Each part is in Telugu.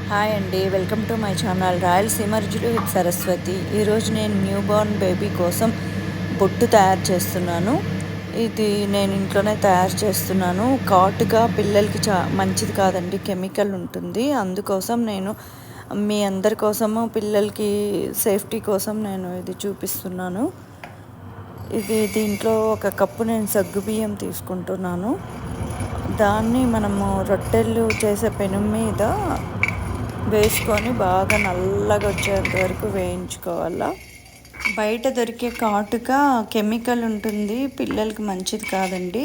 హాయ్ అండి, welcome to my channel Rayalaseema రుచులు విత్ సరస్వతి. ఈరోజు నేను న్యూ బోర్న్ బేబీ కోసం బొట్టు తయారు చేస్తున్నాను. ఇది నేను ఇంట్లోనే తయారు చేస్తున్నాను. ఘాటుగా పిల్లలకి మంచిది కాదండి, కెమికల్ ఉంటుంది. అందుకోసం నేను మీ అందరి కోసము పిల్లలకి సేఫ్టీ కోసం నేను ఇది చూపిస్తున్నాను. దీంట్లో ఒక కప్పు నేను సగ్గుబియ్యం తీసుకుంటున్నాను. దాన్ని మనము రొట్టెలు చేసే పెనం మీద వేసుకొని బాగా నల్లగా వచ్చేంత వరకు వేయించుకోవాలా. బయట దొరికే కాటుగా కెమికల్ ఉంటుంది, పిల్లలకి మంచిది కాదండి.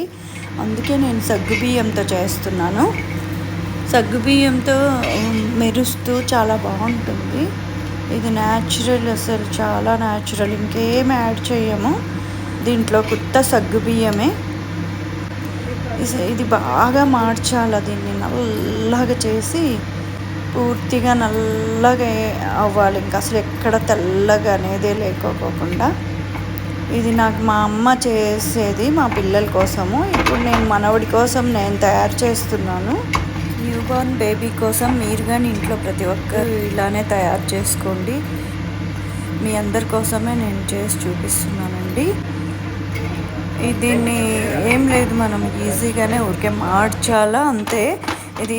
అందుకే నేను సగ్గుబియ్యంతో చేస్తున్నాను. సగ్గుబియ్యంతో మెరుస్తూ చాలా బాగుంటుంది. ఇది న్యాచురల్, అసలు చాలా న్యాచురల్, ఇంకేం యాడ్ చేయము దీంట్లో. కొత్త సగ్గుబియ్యమే. ఇది బాగా మార్చాలి, దీన్ని నల్లగా చేసి పూర్తిగా నల్లగా అవ్వాలి. ఇంకా అసలు ఎక్కడ తెల్లగా అనేదే లేకోకుండా. ఇది నాకు మా అమ్మ చేసేది మా పిల్లల కోసము. ఇప్పుడు నేను మనవడి కోసం నేను తయారు చేస్తున్నాను. న్యూ బోర్న్ బేబీ కోసం మీరు కానీ ఇంట్లో ప్రతి ఒక్కరు ఇలానే తయారు చేసుకోండి. మీ అందరి కోసమే నేను చేసి చూపిస్తున్నానండి. దీన్ని ఏం లేదు, మనం ఈజీగానే ఊరికే మార్చాలా అంతే. ఇది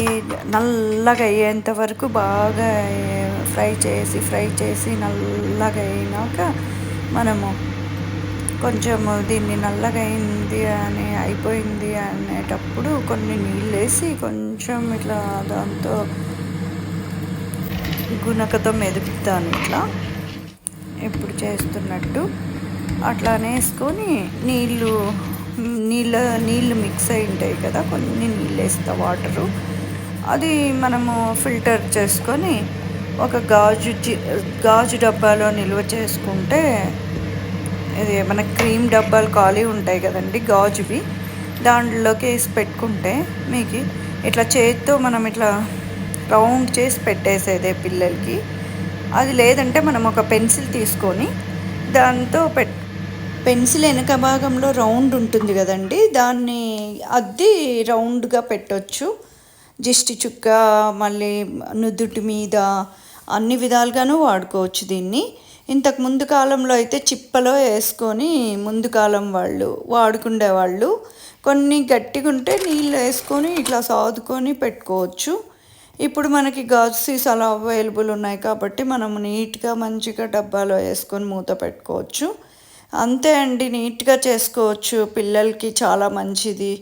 నల్లగా అయ్యేంత వరకు బాగా ఫ్రై చేసి నల్లగా అయినాక మనము కొంచెము దీన్ని నల్లగా అయిపోయింది అనేటప్పుడు కొన్ని నీళ్ళు వేసి కొంచెం ఇట్లా దాంతో గుణకతో మెదుపుతాను, ఇట్లా ఇప్పుడు చేస్తున్నట్టు అట్లానే వేసుకొని నీళ్ళు మిక్స్ అయి ఉంటాయి కదా, కొన్ని నీళ్ళు వేస్తా, వాటరు. అది మనము ఫిల్టర్ చేసుకొని ఒక గాజు డబ్బాలో నిల్వ చేసుకుంటే, ఇది మన క్రీమ్ డబ్బాలు ఖాళీ ఉంటాయి కదండి గాజువి, దాంట్లోకి వేసి పెట్టుకుంటే మీకు ఇట్లా చేతితో మనం ఇట్లా రౌండ్ చేసి పెట్టేసేదే పిల్లలకి. అది లేదంటే మనం ఒక పెన్సిల్ తీసుకొని దాంతో పెన్సిల్ వెనక భాగంలో రౌండ్ ఉంటుంది కదండి, దాన్ని అద్ది రౌండ్గా పెట్టవచ్చు. దిష్టి చుక్క, మళ్ళీ నుదుటి మీద, అన్ని విధాలుగాను వాడుకోవచ్చు దీన్ని. ఇంతకు ముందు కాలంలో అయితే చిప్పలో వేసుకొని ముందు కాలం వాళ్ళు వాడుకునేవాళ్ళు. కొన్ని గట్టిగా ఉంటే నీళ్ళు వేసుకొని ఇట్లా సాదుకొని పెట్టుకోవచ్చు. ఇప్పుడు మనకి గాజు సీసాలు అవైలబుల్ ఉన్నాయి కాబట్టి మనము నీట్గా మంచిగా డబ్బాలో వేసుకొని మూత పెట్టుకోవచ్చు. అంతే అండి, నీట్గా చేసుకోవచ్చు, పిల్లలకి చాలా మంచిది.